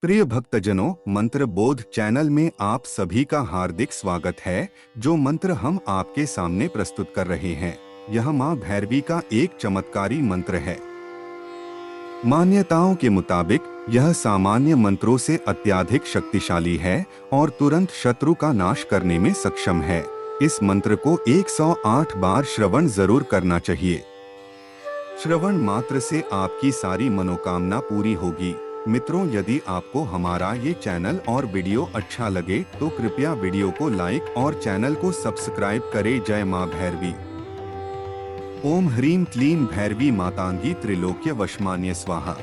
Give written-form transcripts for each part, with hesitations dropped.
प्रिय भक्तजनों, मंत्र बोध चैनल में आप सभी का हार्दिक स्वागत है। जो मंत्र हम आपके सामने प्रस्तुत कर रहे हैं, यह मां भैरवी का एक चमत्कारी मंत्र है। मान्यताओं के मुताबिक यह सामान्य मंत्रों से अत्यधिक शक्तिशाली है और तुरंत शत्रु का नाश करने में सक्षम है। इस मंत्र को 108 बार श्रवण जरूर करना चाहिए। श्रवण मात्र से आपकी सारी मनोकामना पूरी होगी। मित्रों, यदि आपको हमारा ये चैनल और वीडियो अच्छा लगे तो कृपया वीडियो को लाइक और चैनल को सब्सक्राइब करें। जय मां भैरवी। ओम ह्रीं क्लीं भैरवी मातांगी त्रिलोक्य वशमान्य स्वाहा।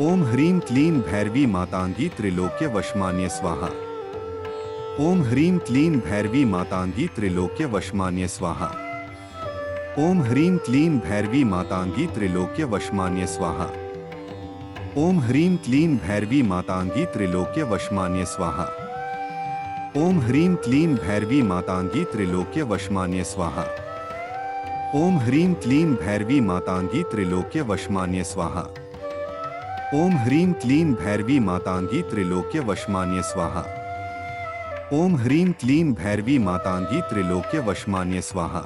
ओम ह्रीं क्लीं भैरवी मातांगी त्रिलोक्य वशमान्य स्वाहा। ओम ह्रीं क्लीं भैरवी मातांगी त्रिलोक्य वशमान्य स्वाहा। ओम ह्रीं क्लीं भैरवी मातांगी त्रिलोक्य वशमान्य स्वाहा। ओम ह्रीं क्लीं भैरवी मातांगी त्रिलोक्य वशमान्य स्वाहा। ओम ह्रीं क्लीं भैरवी मातांगी त्रिलोक्य वशमान्य स्वाहा। ओम ह्रीं क्लीं भैरवी मातांगी त्रिलोक्य वशमान्य स्वाहा। ओम ह्रीं क्लीं भैरवी मातांगी त्रिलोक्य वशमान्य स्वाहा। ओम ह्रीं क्लीं भैरवी मातांगी त्रिलोक्य वशमान्य स्वाहा।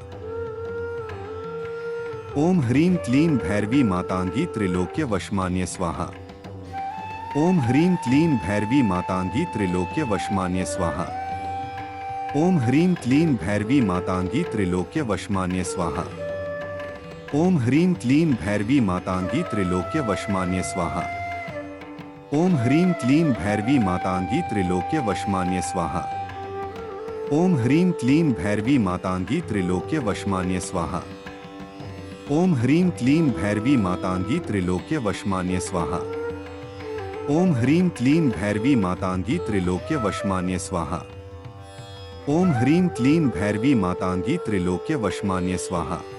ओम ह्रीं क्लीं भैरवी मातांगी त्रिलोक्य वशमान्य स्वाहा। ओम ह्रीं क्लीं भैरवी मातांगी त्रिलोक्य वशमान्य स्वाहा। ओम ह्रीं क्लीं भैरवी मातांगी त्रिलोक्य वशमान्य स्वाहा। ओम ह्रीं क्लीं भैरवी मातांगी त्रिलोक्य वशमान्य स्वाहा। ओम ह्रीं क्लीं भैरवी मातांगी त्रिलोक्य वशमान्य स्वाहा। ओम ह्रीं क्लीं भैरवी मातांगी त्रिलोक्य वशमान्य स्वाहा। ओम ह्रीं क्लीं भैरवी मातांगी त्रिलोक्य वशमान्य स्वाहा। ओम ह्रीं क्लीं भैरवी मातांगी त्रिलोक्य वशमान्य स्वाहा। ओम ह्रीं क्लीं भैरवी मातांगी त्रिलोक्य वशमान्य स्वाहा। ओम ह्रीं क्लीं भैरवी मातांगी त्रिलोक्य वशमान्य स्वाहा।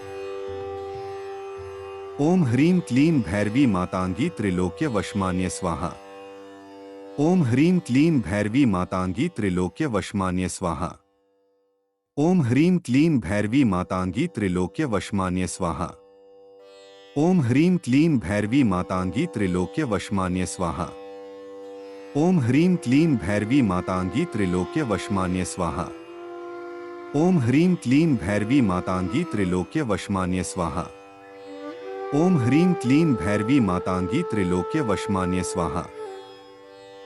ओम ह्रीं क्लीं भैरवी मातांगी त्रिलोक्य वशमान्य स्वाहा। ओम ह्रीं क्लीं भैरवी मातांगी त्रिलोक्य वशमान्य स्वाहा। ओम ह्रीं क्लीं भैरवी मातांगी त्रिलोक्य वशमान्य स्वाहा। ओम ह्रीं क्लीं भैरवी मातांगी त्रिलोक्य वशमान्य स्वाहा। ओम ह्रीं क्लीं भैरवी मातांगी त्रिलोक्य वशमान्य स्वाहा। ओम ह्रीं क्लीं भैरवी मातांगी त्रिलोक्य वशमान्य स्वाहा। ओम ह्रीं क्लीं भैरवी मातांगी त्रिलोक्य वशमान्य स्वाहा।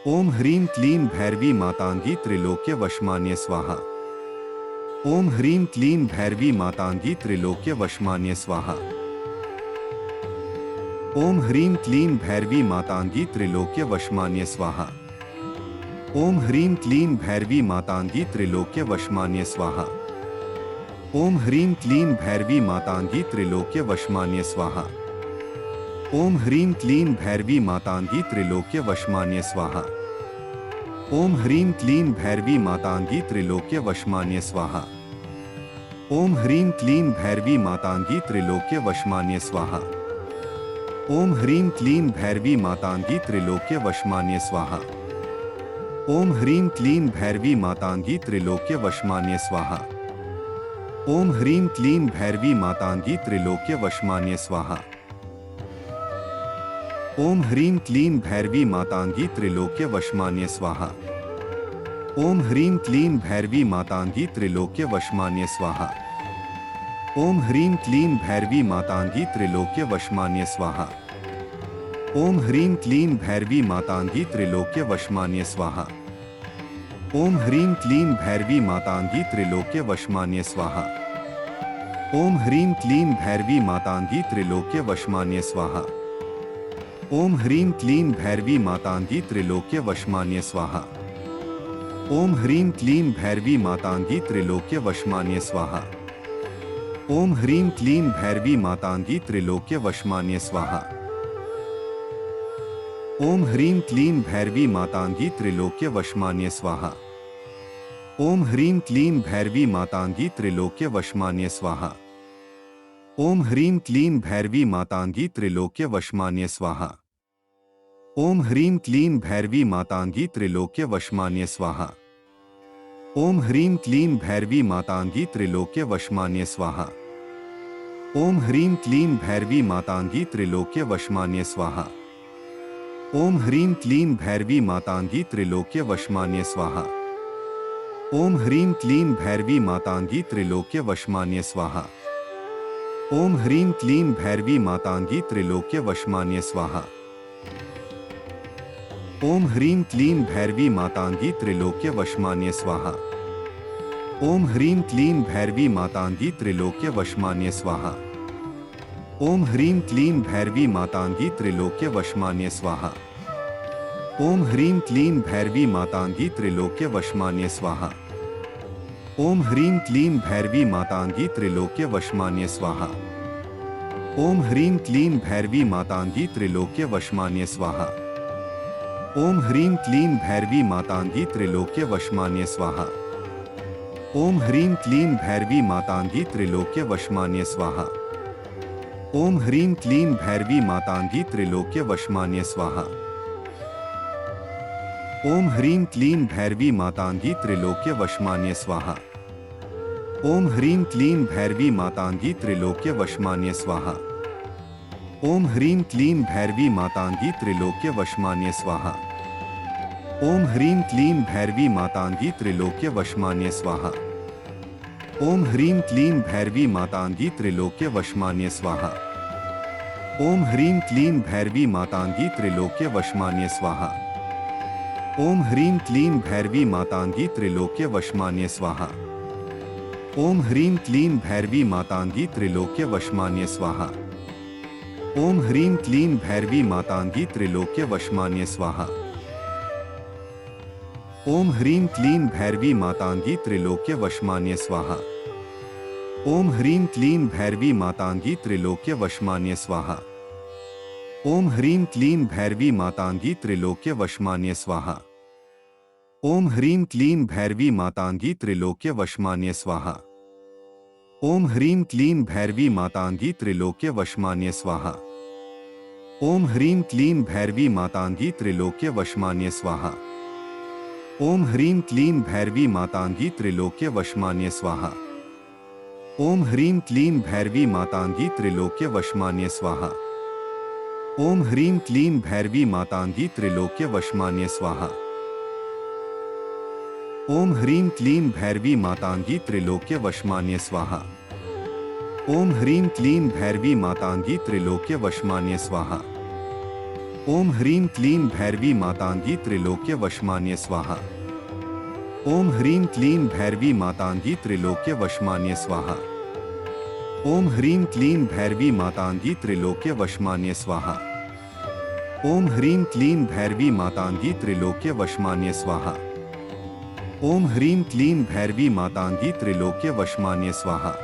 ओम ह्रीं क्लीं भैरवी मातांगी त्रिलोक्य वशमान्य स्वाहा। ओम ह्रीं क्लीं भैरवी मातांगी त्रिलोक्य वशमान्य स्वाहा। ओम ह्रीं क्लीं भैरवी मातांगी त्रिलोक्य वशमान्य स्वाहा। ओम ह्रीं क्लीं भैरवी मातांगी त्रिलोक्य वशमान्य स्वाहा। ओम ह्रीं क्लीं भैरवी मातांगी त्रिलोक्य वशमान्य स्वाहा। ओम ह्रीं क्लीं भैरवी मातांगी त्रिलोक्य वशमान्य स्वाहा। ओम ह्रीं क्लीं भैरवी मातांगी त्रिलोक्य वशमान्य स्वाहा। ओम ह्रीं क्लीं भैरवी मातांगी त्रिलोक्य वशमान्य स्वाहा। ओम ह्रीं क्लीं भैरवी मातांगी त्रिलोक्य वशमान्य स्वाहा। ओम ह्रीं क्लीं भैरवी मातांगी त्रिलोक्य वशमान्य स्वाहा। ओम ह्रीं क्लीं भैरवी मातांगी त्रिलोक्य वशमान्य स्वाहा। ओम ह्रीं क्लीं भैरवी मातांगी त्रिलोक्य वशमान्य स्वाहा। ओम ह्रीं क्लीं भैरवी मातांगी त्रिलोक्य वशमान्य स्वाहा। ओम ह्रीं क्लीं भैरवी मातांगी त्रिलोक्य वशमान्य स्वाहा। ओम ह्रीं क्लीं भैरवी मातांगी त्रिलोक्य वशमान्य स्वाहा। ओम ह्रीं क्लीं भैरवी मातांगी त्रिलोक्य वशमान्य स्वाहा। ओम ह्रीं क्लीं भैरवी मातांगी त्रिलोक्य वशमान्य स्वाहा। ओम ह्रीं क्लीं भैरवी मातांगी त्रिलोक्य वशमान्य स्वाहा। ओम ह्रीं क्लीं भैरवी मातांगी त्रिलोक्य वशमान्य स्वाहा। ओम ह्रीं क्लीं भैरवी मातांगी त्रिलोक्य वशमान्य स्वाहा। ओम ह्रीं क्लीं भैरवी मातांगी त्रिलोक्य वशमान्य स्वाहा। ओम ह्रीं क्लीं भैरवी मातांगी त्रिलोक्य वशमान्य स्वाहा। ओम ह्रीं क्लीं भैरवी मातांगी त्रिलोक्य वशमान्य स्वाहा। ओम ह्रीं क्लीं भैरवी मातांगी त्रिलोक्य वशमान्य स्वाहा। ओम ह्रीं क्लीं भैरवी मातांगी त्रिलोक्य वशमान्य स्वाहा। ओम ह्रीं क्लीं भैरवी मातांगी त्रिलोक्य वशमान्य स्वाहा। ओम ह्रीं क्लीं भैरवी मातांगी त्रिलोक्य वशमान्य स्वाहा। ओम ह्रीं क्लीं भैरवी मातांगी त्रिलोक्य वशमान्य स्वाहा। ओम ह्रीं क्लीं भैरवी मातांगी त्रिलोक्य वशमान्य स्वाहा। ओम ह्रीं क्लीं भैरवी मातांगी त्रिलोक्य वशमान्य स्वाहा। ओम ह्रीं क्लीं भैरवी मातांगी त्रिलोक्य वशमान्य स्वाहा। ओम ह्रीं क्लीं भैरवी मातांगी त्रिलोक्य वशमान्य स्वाहा। ओम ह्रीं क्लीं भैरवी मातांगी त्रिलोक्य वशमान्य स्वाहा। ओम ह्रीं क्लीं भैरवी मातांगी त्रिलोक्य वशमान्य स्वाहा। ओम ह्रीं क्लीं भैरवी मातांगी त्रिलोक्य वशमान्य स्वाहा। ओम ह्रीं क्लीं भैरवी मातांगी त्रिलोक्य वशमान्य स्वाहा। ओम ह्रीं क्लीं भैरवी मातांगी त्रिलोक्य वशमान्य स्वाहा। ओम ह्रीं क्लीं भैरवी मातांगी त्रिलोक्य वशमान्य स्वाहा। ओम ह्रीं क्लीं भैरवी मातांगी त्रिलोक्य वशमान्य स्वाहा। ओम ह्रीं क्लीं भैरवी मातांगी त्रिलोक्य वशमान्य स्वाहा। ओम ह्रीं क्लीं भैरवी मातांगी त्रिलोक्य वशमान्य स्वाहा। ओम ह्रीं क्लीं भैरवी मातांगी त्रिलोक्य वशमान्य स्वाहा। ओम ह्रीं क्लीं भैरवी मातांगी त्रिलोक्य वशमान्य स्वाहा। ओम ह्रीं क्लीं भैरवी मातांगी त्रिलोक्य वशमान्य स्वाहा। ओम ह्रीं क्लीं भैरवी मातांगी त्रिलोक्य वशमान्य स्वाहा। ओम ह्रीं क्लीं भैरवी मातांगी त्रिलोक्य वशमान्य स्वाहा। ओम ह्रीं क्लीं भैरवी मातांगी त्रिलोक्य वशमान्य स्वाहा। ओम ह्रीं क्लीं भैरवी मातांगी त्रिलोक्य वशमान्य स्वाहा। ओम ह्रीं क्लीं भैरवी मातांगी त्रिलोक्य वशमान्य स्वाहा। ओम ह्रीं क्लीं भैरवी मातांगी त्रिलोक्य वशमान्य स्वाहा। ओम ह्रीं क्लीं भैरवी मातांगी त्रिलोक्य वशमान्य स्वाहा। ओम ह्रीं क्लीं भैरवी मातांगी त्रिलोक्य वशमान्य स्वाहा। ओम ह्रीं क्लीं भैरवी मातांगी त्रिलोक्य वशमान्य स्वाहा। ओम ह्रीं क्लीं भैरवी मातांगी त्रिलोक्य वशमान्य स्वाहा। ओम ह्रीं क्लीं भैरवी मातांगी त्रिलोक्य वशमान्य स्वाहा। ओम ह्रीं क्लीं भैरवी मातांगी त्रिलोक्य वशमान्य स्वाहा। ओम ह्रीं क्लीं भैरवी मातांगी त्रिलोक्य वशमान्य स्वाहा। ओम ह्रीं क्लीं भैरवी मातांगी त्रिलोक्य वशमान्य स्वाहा। ओम ह्रीं क्लीं भैरवी मातांगी त्रिलोक्य वशमान्य स्वाहा। ओम ह्रीं क्लीं भैरवी मातांगी त्रिलोक्य वशमान्य स्वाहा। ओम ह्रीं क्लीं भैरवी मातांगी त्रिलोक्य वशमान्य स्वाहा। ओम ह्रीं क्लीं भैरवी मातांगी त्रिलोक्य वशमान्य स्वाहा।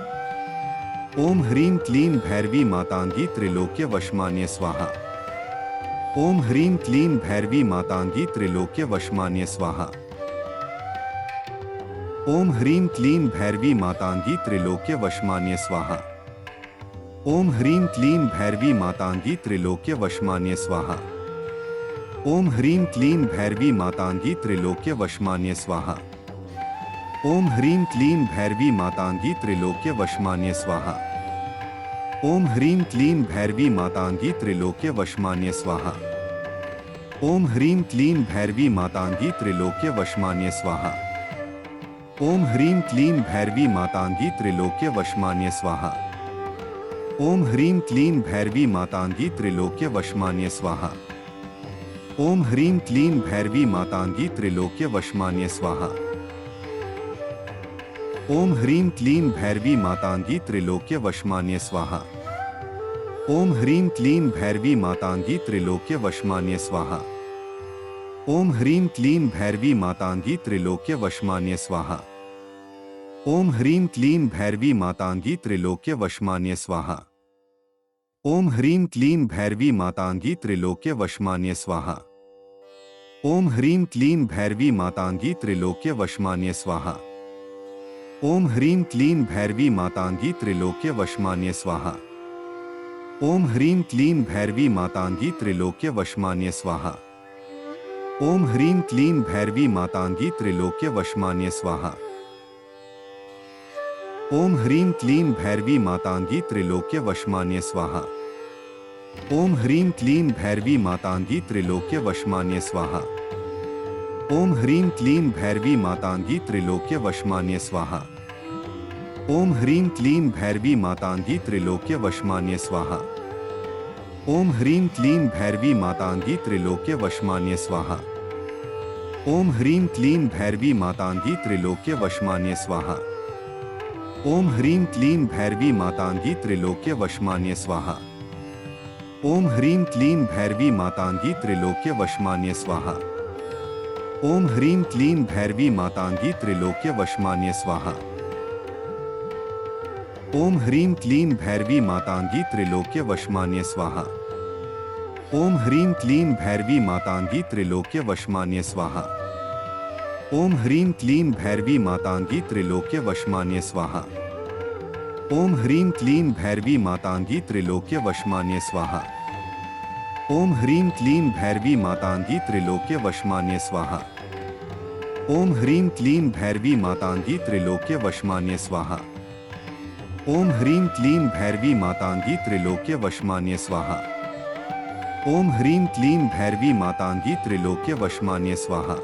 ओम ह्रीं क्लीं भैरवी मातांगी त्रिलोक्य वशमान्य स्वाहा। ओम ह्रीं क्लीं भैरवी मातांगी त्रिलोक्य वशमान्य स्वाहा। ओम ह्रीं क्लीं भैरवी मातांगी त्रिलोक्य वशमान्य स्वाहा। ओम ह्रीं क्लीं भैरवी मातांगी त्रिलोक्य वशमान्य स्वाहा। ओम ह्रीं क्लीं भैरवी मातांगी त्रिलोक्य वशमान्य स्वाहा। ओम ह्रीं क्लीं भैरवी मातांगी त्रिलोक्य वशमान्य स्वाहा। ओम ह्रीं क्लीं भैरवी मातांगी त्रिलोक्य वशमान्य स्वाहा। ओम ह्रीं क्लीं भैरवी मातांगी त्रिलोक्य वशमान्य स्वाहा। ओम ह्रीं क्लीं भैरवी मातांगी त्रिलोक्य वशमान्य स्वाहा। ओम ह्रीं क्लीं भैरवी मातांगी त्रिलोक्य वशमान्य स्वाहा। ओम ह्रीं क्लीं भैरवी मातांगी त्रिलोक्य वशमान्य स्वाहा। ओम ह्रीं क्लीं भैरवी मातांगी त्रिलोक्य वशमान्य स्वाहा। ओम ह्रीं क्लीं भैरवी मातांगी त्रिलोक्य वशमान्य स्वाहा। ओम ह्रीं क्लीं भैरवी मातांगी त्रिलोक्य वशमान्य स्वाहा। ओम ह्रीं क्लीं भैरवी मातांगी त्रिलोक्य वशमान्य स्वाहा। ओम ह्रीं क्लीं भैरवी मातांगी त्रिलोक्य वशमान्य स्वाहा। ओम ह्रीं क्लीं भैरवी मातांगी त्रिलोक्य वशमान्य स्वाहा। ओम ह्रीं क्लीं भैरवी मातांगी त्रिलोक्य वशमान्य स्वाहा। ओम ह्रीं क्लीं भैरवी मातांगी त्रिलोक्य वशमान्य स्वाहा। ओम ह्रीं क्लीं भैरवी मातांगी त्रिलोक्य वशमान्य स्वाहा। ओम ह्रीं क्लीं भैरवी मातांगी त्रिलोक्य वशमान्य स्वाहा। ओम ह्रीं क्लीं भैरवी मातांगी त्रिलोक्य वशमान्य स्वाहा। ओम ह्रीं क्लीं भैरवी मातांगी त्रिलोक्य वशमान्य स्वाहा। ओम ह्रीं क्लीं भैरवी मातांगी त्रिलोक्य वशमान्य स्वाहा। ओम ह्रीं क्लीं भैरवी मातांगी त्रिलोक्य वशमान्य स्वाहा। ओम ह्रीं क्लीं भैरवी मातांगी त्रिलोक्य वशमान्य स्वाहा। ओम ह्रीं क्लीं भैरवी मातांगी त्रिलोक्य वशमान्य स्वाहा। ओम ह्रीं क्लीं भैरवी मातांगी त्रिलोक्य वशमान्य स्वाहा। ओम ह्रीं क्लीं भैरवी मातांगी त्रिलोक्य वशमान्य स्वाहा। ओम ह्रीं क्लीं भैरवी मातांगी त्रिलोक्य वशमान्य स्वाहा। ओम ह्रीं क्लीं भैरवी मातांगी त्रिलोक्य वशमान्य स्वाहा। ओम ह्रीं क्लीं भैरवी मातांगी त्रिलोक्य वशमान्य स्वाहा। ओम ह्रीं क्लीं भैरवी मातांगी त्रिलोक्य वशमान्य स्वाहा। ओम ह्रीं क्लीं भैरवी मातांगी त्रिलोक्य वशमान्य स्वाहा। ओम ह्रीं क्लीं भैरवी मातांगी त्रिलोक्य वशमान्य स्वाहा। ओम ह्रीं क्लीं भैरवी मातांगी त्रिलोक्य वशमान्य स्वाहा। ओम ह्रीं क्लीं भैरवी मातांगी त्रिलोक्य वशमान्य स्वाहा।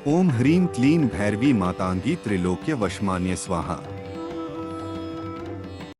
ओम ह्रीं क्लीं भैरवी मातांगी त्रिलोक्य वशमान्य स्वाहा।